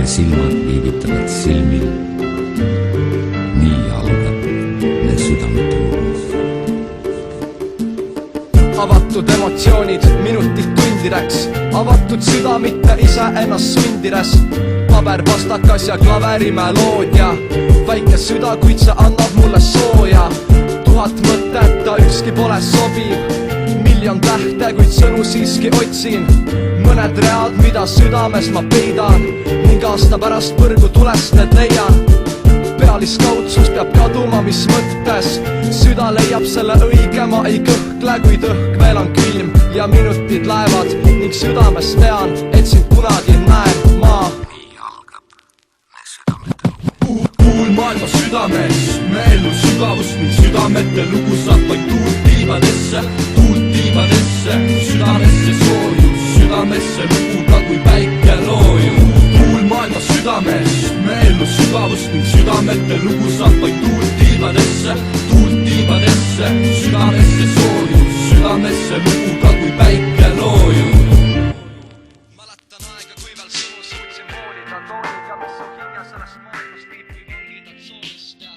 ja silmad viivitavad silmil. Nii algab me südamete uus. Avatud emotsioonid minutit tundideks, avatud süda mitte ise ennast sundides. Paber vastakas ja klaverimeloodja, väike süda, kuid see annab mulle sooja. 1000 mõteta, ükski pole sobiv, miljon tähte, kuid sõnu siiski otsin. Mõned read, mida südames ma peidan, ning aasta pärast põrgu tulest need leian. Pealiskaudsus peab kaduma, mis mõttes süda leiab selle õige, ma ei kõhkle, kuid õhk veel on külm ja minutid laevad ning südames tean, et sind kunagi näen ma. Nii algab me südamete uus. Kuul maailma südames, me elu sügavust ning südamete lugu saab vaid tuult tiibadesse, südamesse soojus, südamesse luguga kui päike loojub. Kuul maailma südames, me elu sügavust ning südamete lugu saab vaid tuult tiibadesse, südamesse soojus, südamesse luguga kui päike loojub. Mäletan aega, kui veel sõnu suutsin hoolida tooniga, mis on hinge sellest maailmast viibi vangida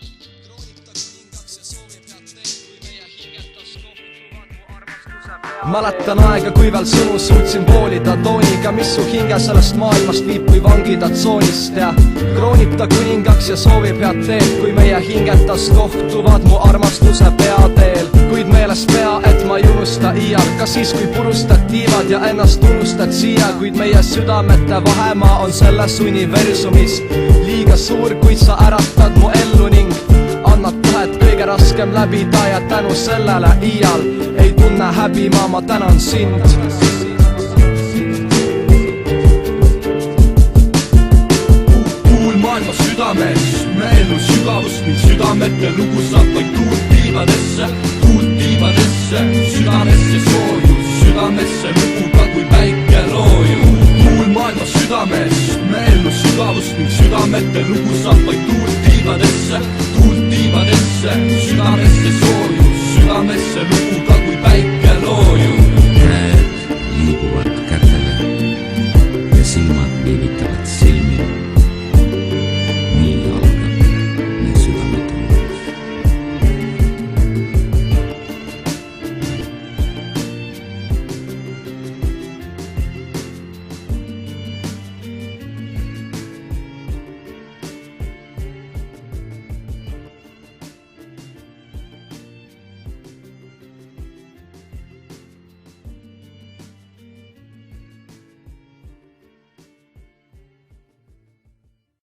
tsoonist ja kroonib ta kuningaks ja soovib head teed, kui meie hingetas kohtuvad mu armastuse pea. Mäletan aega, kui veel sõnu suutsin hoolida tooniga, mis su hinge sellest maailmast viib kui vangida tsoonist ja kroonib ta kuningaks ja soovib head teed, kui meie hingetas kohtuvad mu armastuse peateel. Kuid meeles pea, et ma ei unusta iial, ka siis kui purustad tiivad ja ennast unustad siia, kuid meie südamete vahemaa on selles universumis liiga suur, kuid sa äratad mu ellu ning annad tahet kõige raskem läbida ja tänu sellele iial ei tunne häbi, ma tänan sind. Kuul maailma südames, me elu sügavust ning südamete lugu saab vaid tuult tiibadesse, südamesse soojus, südamesse luguga kui päike loojub. Kuul maailma südames, me elu sügavust ning südamete lugu saab vaid tuult tiibadesse, südamesse soojus, südamesse luguga kui päike loojub. Käed liiguvad